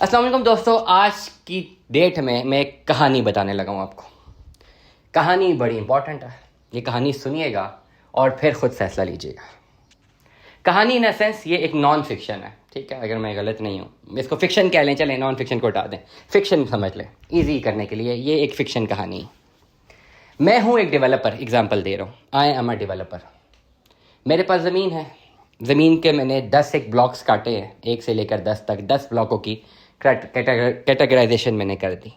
अस्सलाम वालेकुम दोस्तों, आज की डेट में मैं एक कहानी बताने लगा हूँ आपको। कहानी बड़ी इंपॉर्टेंट है, ये कहानी सुनिएगा और फिर खुद फैसला लीजिएगा। कहानी इन सेंस ये एक नॉन फिक्शन है, ठीक है। अगर मैं गलत नहीं हूँ, इसको फिक्शन कह लें, चलें नॉन फिक्शन को हटा दें, फिक्शन समझ लें ईजी करने के लिए। ये एक फिक्शन कहानी है। मैं हूँ एक डेवलपर, एग्जाम्पल दे रहा हूँ। I am a developer. मेरे पास ज़मीन है, ज़मीन के मैंने 10 एक ब्लॉक्स काटे हैं, 1 से लेकर 10 तक 10 ब्लॉकों की कैटेगराइजेशन मैंने कर दी।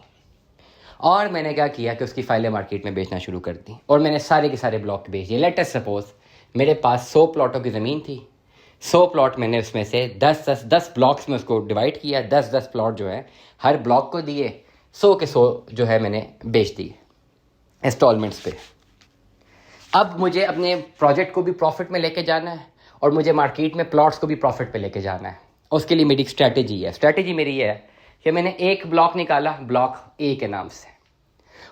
और मैंने क्या किया कि उसकी फाइलें मार्केट में बेचना शुरू कर दी और मैंने सारे के सारे ब्लॉक बेच दिए। लेट अस सपोज मेरे पास 100 प्लॉटों की ज़मीन थी। 100 प्लॉट मैंने उसमें से 10 ब्लॉक्स में उसको डिवाइड किया। 10 प्लॉट जो है हर ब्लॉक को दिए। 100 के 100 जो है मैंने बेच दिए इंस्टॉलमेंट्स पे। अब मुझे अपने प्रोजेक्ट को भी प्रॉफिट में लेके जाना है और मुझे मार्केट में प्लॉट्स को भी प्रॉफिट पे लेके जाना है। उसके लिए मेरी एक स्ट्रैटेजी है। स्ट्रैटेजी मेरी ये है कि मैंने एक ब्लॉक निकाला, ब्लॉक ए के नाम से,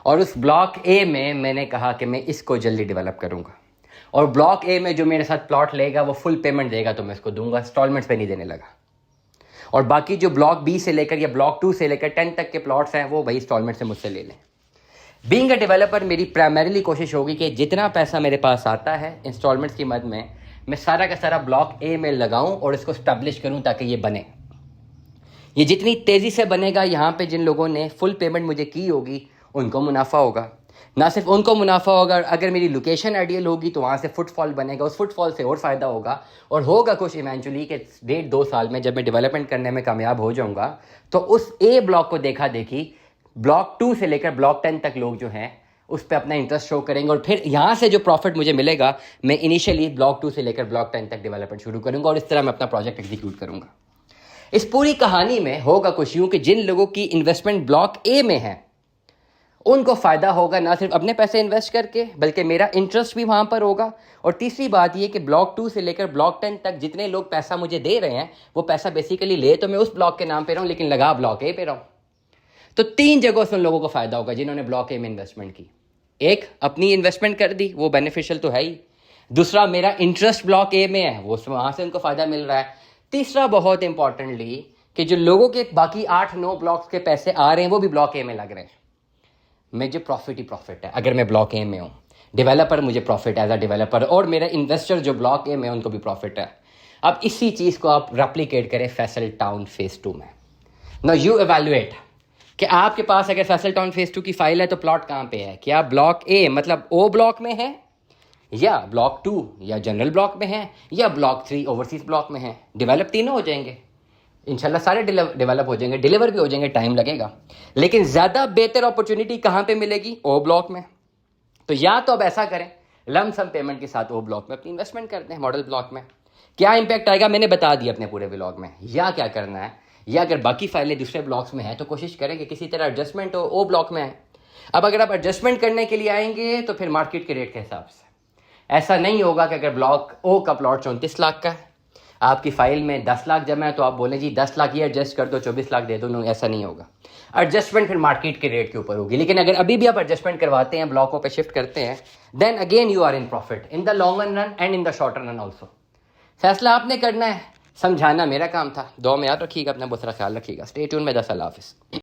और उस ब्लॉक ए में मैंने कहा कि मैं इसको जल्दी डेवलप करूंगा। और ब्लॉक ए में जो मेरे साथ प्लॉट लेगा वो फुल पेमेंट देगा तो मैं उसको दूंगा, इंस्टॉलमेंट्स पे नहीं देने लगा। और बाकी जो ब्लॉक बी से लेकर या ब्लॉक 2 से लेकर 10 तक के प्लॉट्स हैं वो भाई इंस्टॉलमेंट से मुझसे ले लें। बीइंग अ डेवलपर मेरी प्राइमरीली कोशिश होगी कि जितना पैसा मेरे पास आता है इंस्टॉलमेंट्स की मद में, मैं सारा का सारा ब्लॉक ए में लगाऊं और इसको स्टैब्लिश करूं ताकि ये बने। ये जितनी तेज़ी से बनेगा, यहाँ पे जिन लोगों ने फुल पेमेंट मुझे की होगी उनको मुनाफा होगा। ना सिर्फ उनको मुनाफा होगा, अगर मेरी लोकेशन आइडियल होगी तो वहाँ से फुटफॉल बनेगा, उस फुटफॉल से और फ़ायदा होगा। और होगा कुछ इवेंचुअली कि 1.5-2 साल में जब मैं डेवलपमेंट करने में कामयाब हो जाऊँगा तो उस ए ब्लॉक को देखा देखी ब्लॉक 2 से लेकर ब्लॉक 10 तक लोग जो हैं उस पर अपना इंटरेस्ट शो करेंगे। और फिर यहाँ से जो प्रॉफिट मुझे मिलेगा, मैं इनिशियली ब्लॉक 2 से लेकर ब्लॉक 10 तक डेवलपमेंट शुरू करूँगा और इस तरह मैं अपना प्रोजेक्ट एग्जीक्यूट करूँगा। इस पूरी कहानी में होगा कुछ यूँ कि जिन लोगों की इन्वेस्टमेंट ब्लॉक ए में है उनको फ़ायदा होगा, ना सिर्फ अपने पैसे इन्वेस्ट करके बल्कि मेरा इंटरेस्ट भी वहाँ पर होगा। और तीसरी बात ये कि ब्लॉक 2 से लेकर ब्लॉक 10 तक जितने लोग पैसा मुझे दे रहे हैं वो पैसा बेसिकली ले तो मैं उस ब्लॉक के नाम पे रहा हूँ लेकिन लगा ब्लॉक ए पे रहा हूँ। तो 3 जगहों से उन लोगों को फ़ायदा होगा जिन्होंने ब्लॉक ए में इन्वेस्टमेंट की। एक, अपनी इन्वेस्टमेंट कर दी, वो बेनिफिशियल तो है ही। दूसरा, मेरा इंटरेस्ट ब्लॉक ए में है, वो वहाँ से उनको फ़ायदा मिल रहा है। तीसरा, बहुत इंपॉर्टेंटली, कि जो लोगों के बाकी 8-9 ब्लॉक्स के पैसे आ रहे हैं वो भी ब्लॉक ए में लग रहे हैं। मुझे प्रॉफिट ही प्रॉफिट है अगर मैं ब्लॉक ए में हूँ। डेवलपर मुझे प्रॉफिट एज अ डेवलपर, और मेरा इन्वेस्टर जो ब्लॉक ए में उनको भी प्रॉफिट है। अब इसी चीज़ को आप रेप्लिकेट करें फैसल टाउन फेज़ 2 में। नाउ यू एवेल्युएट कि आपके पास अगर फैसल टाउन फेज़ 2 की फाइल है तो प्लॉट कहाँ पे है। क्या ब्लॉक ए मतलब ओ ब्लॉक में है, या ब्लॉक 2 या जनरल ब्लॉक में है, या ब्लॉक 3 ओवरसीज ब्लॉक में है। डेवलप तीनों हो जाएंगे इंशाल्लाह, सारे डेवलप हो जाएंगे, डिलीवर भी हो जाएंगे, टाइम लगेगा। लेकिन ज़्यादा बेहतर अपॉर्चुनिटी कहाँ पे मिलेगी? ओ ब्लॉक में। तो या तो अब ऐसा करें, लमसम पेमेंट के साथ ओ ब्लॉक में अपनी इन्वेस्टमेंट करते हैं, मॉडल ब्लॉक में। क्या इंपैक्ट आएगा मैंने बता दिया अपने पूरे व्लॉग में। या क्या करना है, या अगर बाकी फाइलें दूसरे ब्लॉक्स में हैं तो कोशिश करें कि किसी तरह एडजस्टमेंट हो ओ ब्लॉक में है। अब अगर आप एडजस्टमेंट करने के लिए आएंगे तो फिर मार्केट के रेट के हिसाब से ऐसा नहीं होगा कि अगर ब्लॉक ओ का प्लॉट 34 लाख का है, आपकी फाइल में 10 लाख जमा है तो आप बोले जी 10 लाख ये एडजस्ट कर दो, 24 लाख दे दो। नहीं, ऐसा नहीं होगा। एडजस्टमेंट फिर मार्केट के रेट के ऊपर होगी। लेकिन अगर अभी भी आप एडजस्टमेंट करवाते हैं, ब्लॉकों पे शिफ्ट करते हैं, then again you are in profit in the long run and in the short run also. फैसला आपने करना है, समझाना मेरा काम था। दुआ में याद रखिएगा, अपना बहुत सारा ख्याल रखिएगा। स्टे ट्यून में। अल्लाह हाफिज़।